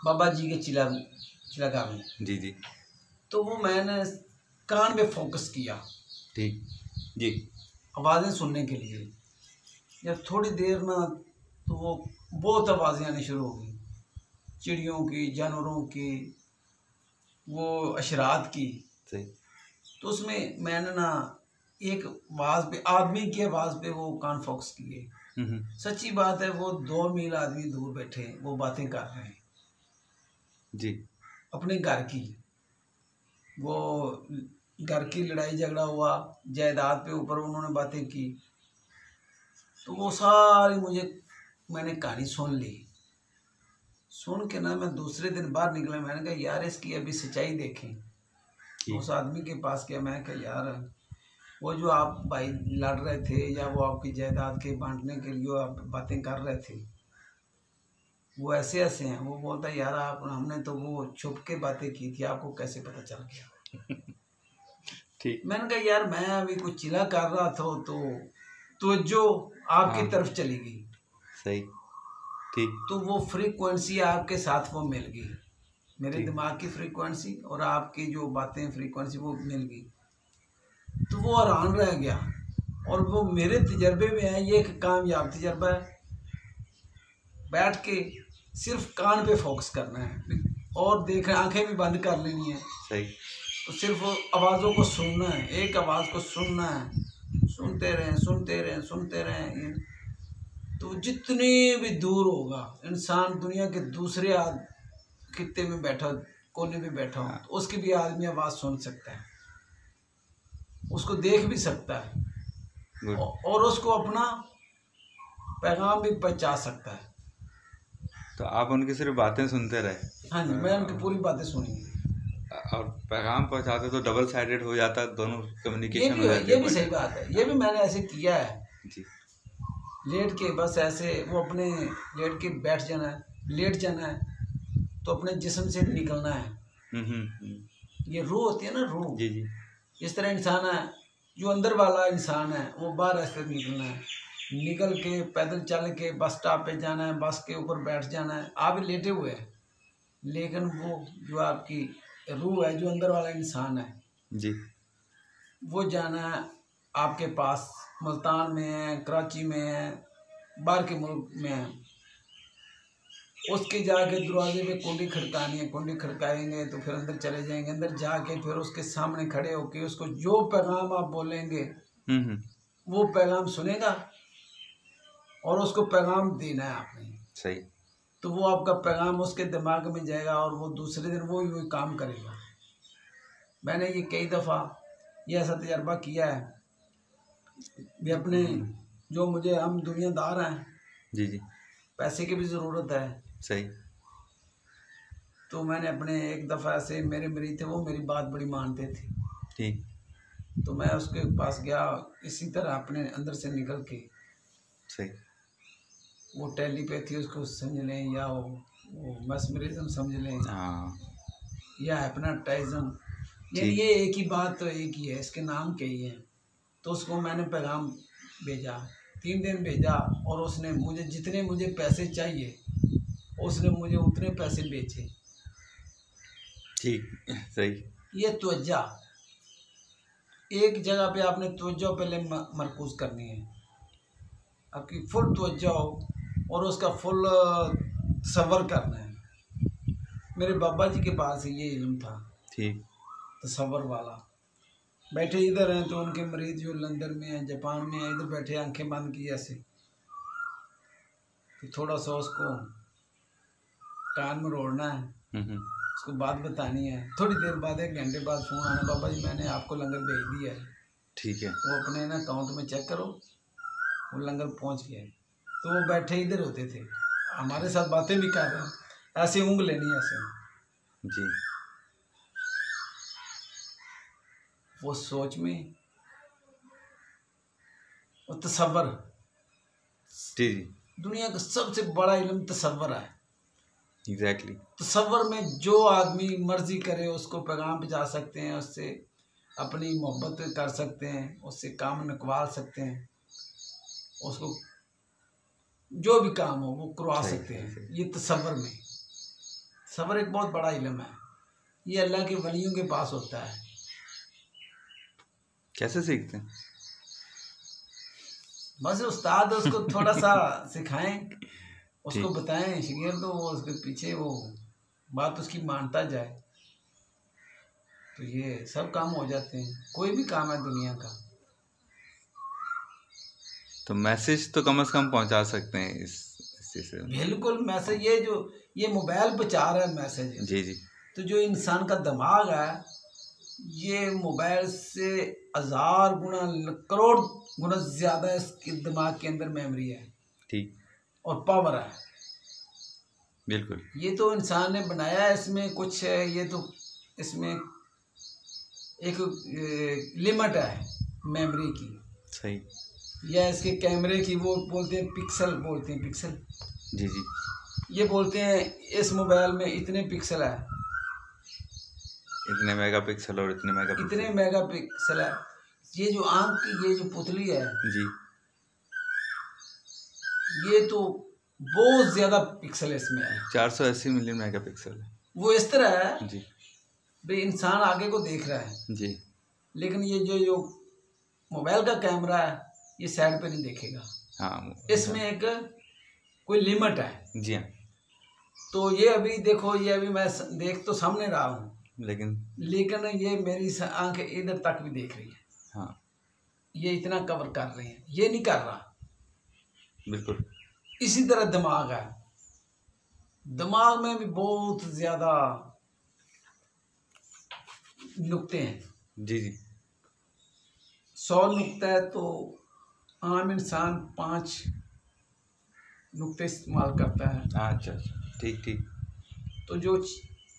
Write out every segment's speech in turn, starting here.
बाबा जी के चिलका में। जी जी। तो वो मैंने कान पे फोकस किया, ठीक जी, आवाज़ें सुनने के लिए। जब थोड़ी देर ना, तो वो बहुत आवाज़ें आनी शुरू हो गई, चिड़ियों की, जानवरों की, वो अशरात की। सही। तो उसमें मैंने ना एक आवाज़ पे, आदमी की आवाज़ पे वो कान फोकस किए। सच्ची बात है, वो 2 मील आदमी दूर बैठे, वो बातें कर रहे हैं जी। अपने घर की। वो घर की लड़ाई झगड़ा हुआ, जायदाद पे ऊपर उन्होंने बातें की। तो वो सारी मैंने कहानी सुन ली। सुन के ना मैं दूसरे दिन बाहर निकला, मैंने कहा यार इसकी अभी सच्चाई देखें। तो उस आदमी के पास गया, मैं कहा यार वो जो आप भाई लड़ रहे थे, या वो आपकी जायदाद के बांटने के लिए आप बातें कर रहे थे, वो ऐसे ऐसे हैं। वो बोलता है यार आप, हमने तो वो छुप के बातें की थी, आपको कैसे पता चल गया? ठीक। मैंने कहा यार मैं अभी कुछ चिल्ला कर रहा था, तो जो आपकी तरफ चली गई। सही। ठीक। तो वो फ्रीक्वेंसी आपके साथ वो मिल गई, मेरे दिमाग की फ्रीक्वेंसी और आपकी जो बातें फ्रीक्वेंसी वो मिल गई। तो वो हैरान रह गया। और वो मेरे तजर्बे में है, ये एक कामयाब तजर्बा है। बैठ के सिर्फ कान पे फोकस करना है और देखना, आंखें भी बंद कर लेनी है। सही। तो सिर्फ आवाज़ों को सुनना है, एक आवाज़ को सुनना है, सुनते रहें सुनते रहें सुनते रहें। तो जितने भी दूर होगा इंसान, दुनिया के दूसरे खित्ते में बैठा, कोने में बैठा हो, तो उसकी भी आदमी आवाज़ सुन सकता है, उसको देख भी सकता है और उसको अपना पैगाम भी पहुंचा सकता है। तो आप उनकी सिर्फ बातें सुनते रहे? हाँ जी, मैं उनकी पूरी बातें सुनी। और पैगाम पहुंचाते तो डबल साइडेड हो जाता, दोनों कम्युनिकेशन हो जाती। ये भी सही बात है, ये भी मैंने ऐसे किया है जी। लेट के, बस ऐसे वो अपने लेट के बैठ जाना है, लेट जाना है, तो अपने जिस्म से निकलना है। ये रूह होती है ना, रूह। जी जी। इस तरह इंसान है, जो अंदर वाला इंसान है वो बाहर रास्ते निकलना है, निकल के पैदल चल के बस स्टॉप पे जाना है, बस के ऊपर बैठ जाना है। आप लेटे हुए हैं, लेकिन वो जो आपकी रूह है, जो अंदर वाला इंसान है जी, वो जाना है आपके पास, मुल्तान में है, कराची में है, बाहर के मुल्क में है। उसके जाके दरवाजे पे कुंडी खड़कानी है, कुंडी खड़काएंगे तो फिर अंदर चले जाएंगे। अंदर जाके फिर उसके सामने खड़े होके उसको जो पैगाम आप बोलेंगे वो पैगाम सुनेगा और उसको पैगाम देना है आपने। सही। तो वो आपका पैगाम उसके दिमाग में जाएगा और वो दूसरे दिन वो ही काम करेगा। मैंने ये कई दफ़ा ये ऐसा तजर्बा किया है भी अपने, जो मुझे, हम दुनियादार हैं, जी जी, पैसे की भी ज़रूरत है। सही। तो मैंने अपने एक दफ़ा ऐसे, मेरे मरीज थे, वो मेरी बात बड़ी मानते थे। ठीक। तो मैं उसके पास गया इसी तरह अपने अंदर से निकल के। सही। वो टेलीपैथी उसको समझ लें, या वो mesmerism समझ लें, या hypnotism, यानी ये एक ही बात तो एक ही है, इसके नाम कई हैं। तो उसको मैंने पैगाम भेजा, 3 दिन भेजा, और उसने मुझे जितने मुझे पैसे चाहिए उसने मुझे उतने पैसे बेचे। ठीक। सही। ये तवज्जो, एक जगह पे आपने तवज्जो पहले मरकूज करनी है, आपकी फुल तवज्जो और उसका फुल तसव्वुर करना है। मेरे बाबा जी के पास ये इल्म था, ठीक। तसव्वुर वाला। बैठे इधर हैं तो उनके मरीज जो लंदन में हैं, जापान में हैं, इधर बैठे आंखें बंद की ऐसे, तो थोड़ा सा उसको कान में रोड़ना है, उसको बात बतानी है। थोड़ी देर बाद, 1 घंटे बाद फ़ोन आना, बाबा जी मैंने आपको लंगर भेज दिया है। ठीक है। वो अपने ना अकाउंट में चेक करो, वो लंगर पहुंच गया है। तो वो बैठे इधर होते थे, हमारे साथ बातें भी कर रहे हैं, ऐसे ऊँग लेनी ऐसे जी। वो सोच में, वो तसव्वुर, जी जी, दुनिया का सबसे बड़ा इल्म तसव्वुर है। एग्जैक्टली। तसव्वुर में जो आदमी मर्जी करे उसको पैगाम पहुंचा सकते हैं, उससे अपनी मोहब्बत कर सकते हैं, उससे काम निकलवा सकते हैं, उसको जो भी काम हो वो करवा सकते हैं। ये तसव्वुर में, सब्र एक बहुत बड़ा इल्म है, ये अल्लाह के वलियों के पास होता है। कैसे सीखते हैं? बस उस्ताद उसको थोड़ा सा सिखाएं, उसको ठीक। बताएं शिगिर्द, तो वो उसके पीछे वो बात उसकी मानता जाए, तो ये सब काम हो जाते हैं, कोई भी काम है दुनिया का। तो मैसेज तो कम से कम पहुंचा सकते हैं इस चीज से। बिल्कुल मैसेज, ये जो ये मोबाइल पे चाह रहा है मैसेज, जी जी। तो जो इंसान का दिमाग है ये मोबाइल से 1000 गुना करोड़ गुना ज्यादा इसके दिमाग के अंदर मेमोरी है ठीक। और पावर है। बिल्कुल। ये तो इंसान ने बनाया है, इसमें कुछ है, ये तो इसमें एक लिमिट है मेमोरी की, सही। या इसके कैमरे की, वो बोलते हैं पिक्सल, बोलते हैं पिक्सल। जी जी। ये बोलते हैं इस मोबाइल में इतने पिक्सल है, इतने मेगापिक्सल और इतने मेगापिक्सल। इतने मेगापिक्सल है। ये जो आंख की ये जो पुतली है जी। ये तो बहुत ज्यादा पिक्सल इसमें है, 480 मिलियन मेगापिक्सल है। वो इस तरह है जी भाई इंसान आगे को देख रहा है, जी। लेकिन ये जो मोबाइल का कैमरा है ये साइड पे नहीं देखेगा। हाँ। इसमें एक कोई लिमिट है। जी हाँ। तो ये अभी देखो, ये अभी मैं देख तो सामने रहा हूँ, लेकिन ये मेरी आंख इधर तक भी देख रही है। हाँ ये इतना कवर कर रहे हैं, ये नहीं कर रहा। बिल्कुल। इसी तरह दिमाग है, दिमाग में भी बहुत ज्यादा नुक्ते हैं। जी जी। 100 नुक्ता है तो आम इंसान 5 नुक्ते इस्तेमाल करता है। अच्छा अच्छा। ठीक ठीक। तो जो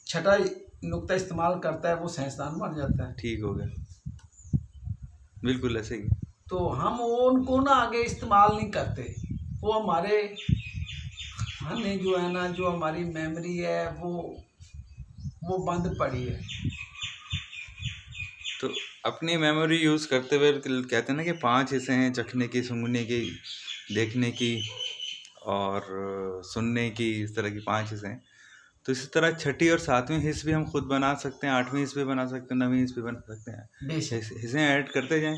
छठा नुक्ता इस्तेमाल करता है वो साइंसदान बन जाता है। ठीक हो गया। बिल्कुल ऐसे ही। तो हम उनको ना आगे इस्तेमाल नहीं करते, वो हमारे खाने जो है ना, जो हमारी मेमोरी है वो बंद पड़ी है। तो अपनी मेमोरी यूज़ करते हुए कहते हैं ना कि 5 हिस्से हैं, चखने की, सूंघने की, देखने की और सुनने की, इस तरह की 5 हिस्से हैं। तो इसी तरह छठी और 7वीं हिस्स भी हम खुद बना सकते हैं, 8वीं हिस्स भी बना सकते हैं, 9वीं हिस्स भी बना सकते हैं। हिस्से ऐड करते जाएं,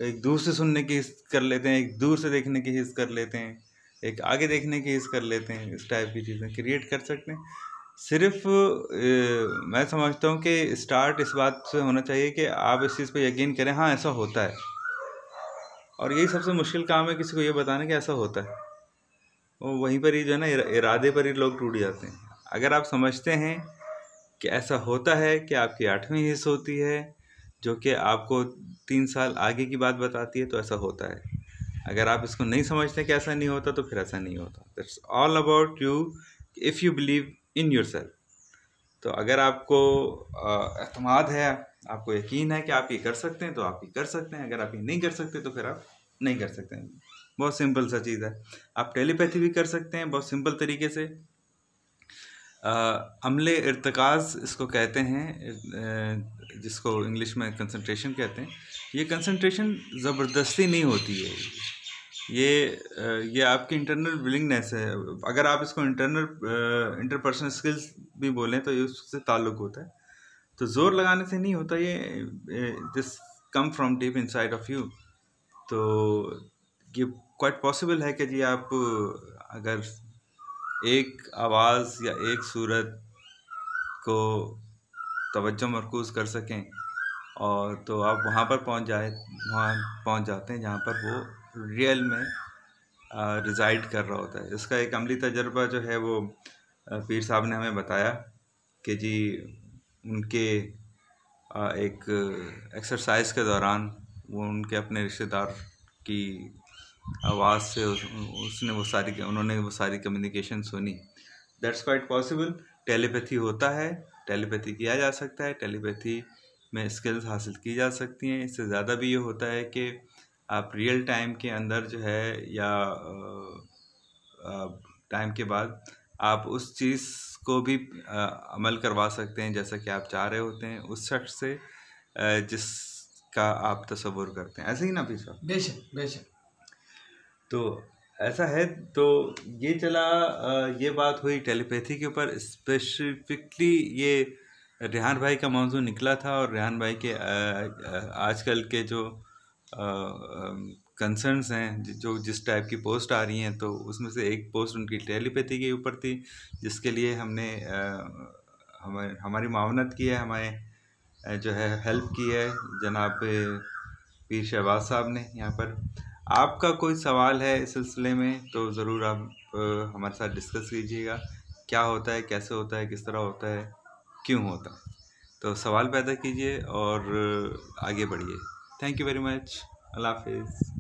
एक दूर से सुनने की हिस्स कर लेते हैं, एक दूर से देखने की हिस्स कर लेते हैं, एक आगे देखने की हिस्स कर लेते हैं। इस टाइप की चीज़ें क्रिएट कर सकते हैं। सिर्फ मैं समझता हूँ कि स्टार्ट इस बात से होना चाहिए कि आप इस चीज़ पे यकीन करें, हाँ ऐसा होता है। और यही सबसे मुश्किल काम है, किसी को ये बताना कि ऐसा होता है। वो वहीं पर ही जो है ना, इरादे पर ही लोग टूट जाते हैं। अगर आप समझते हैं कि ऐसा होता है कि आपकी 8वीं हिस्स होती है जो कि आपको 3 साल आगे की बात बताती है, तो ऐसा होता है। अगर आप इसको नहीं समझते कि ऐसा नहीं होता, तो फिर ऐसा नहीं होता। That's all about you, if you believe in yourself. तो अगर आपको एतमाद है, आपको यकीन है कि आप ये कर सकते हैं, तो आप ये कर सकते हैं। अगर आप ये नहीं कर सकते तो फिर आप नहीं कर सकते हैं। बहुत सिंपल सा चीज़ है। आप टेलीपैथी भी कर सकते हैं बहुत सिंपल तरीके से। अमले इर्तिकाज़ इसको कहते हैं, जिसको इंग्लिश में कंसंट्रेशन कहते हैं। ये कंसंट्रेशन ज़बरदस्ती नहीं होती है, ये आपकी इंटरनल विलिंगनेस है। अगर आप इसको इंटरपर्सनल स्किल्स भी बोलें तो ये उससे ताल्लुक़ होता है। तो ज़ोर लगाने से नहीं होता, ये this come from deep inside of you. तो ये क्वाइट पॉसिबल है कि जी आप अगर एक आवाज़ या एक सूरत को तवज्जो मरकूज़ कर सकें, और तो आप वहाँ पहुँच जाते हैं जहाँ पर वो रियल में रिज़ाइड कर रहा होता है। इसका एक अमली तजर्बा जो है वो पीर साहब ने हमें बताया कि जी उनके एक एक्सरसाइज के दौरान वो उनके अपने रिश्तेदार की आवाज़ से उन्होंने वो सारी कम्युनिकेशन सुनी। That's quite possible. टेलीपैथी होता है, टेलीपैथी किया जा सकता है, टेलीपैथी में स्किल्स हासिल की जा सकती हैं। इससे ज़्यादा भी ये होता है कि आप रियल टाइम के अंदर जो है या टाइम के बाद आप उस चीज़ को भी अमल करवा सकते हैं जैसा कि आप चाह रहे होते हैं उस शख्स से जिसका आप तसव्वुर करते हैं। ऐसे ही ना पीछा? बेशक बेशक। तो ऐसा है। तो ये चला, ये बात हुई टेलीपैथी के ऊपर। स्पेसिफिकली ये रेहान भाई का मौजू निकला था, और रेहान भाई के आजकल के जो कंसर्न्स हैं, जो जिस टाइप की पोस्ट आ रही हैं, तो उसमें से एक पोस्ट उनकी टेलीपैथी के ऊपर थी, जिसके लिए हमने हमारी मावनत की है, हमारे जो है हेल्प की है जनाब पीर शहबाज साहब ने यहाँ पर। आपका कोई सवाल है इस सिलसिले में तो ज़रूर आप हमारे साथ डिस्कस कीजिएगा। क्या होता है, कैसे होता है, किस तरह होता है, क्यों होता है, तो सवाल पैदा कीजिए और आगे बढ़िए। Thank you very much. अल्लाह हाफिज़।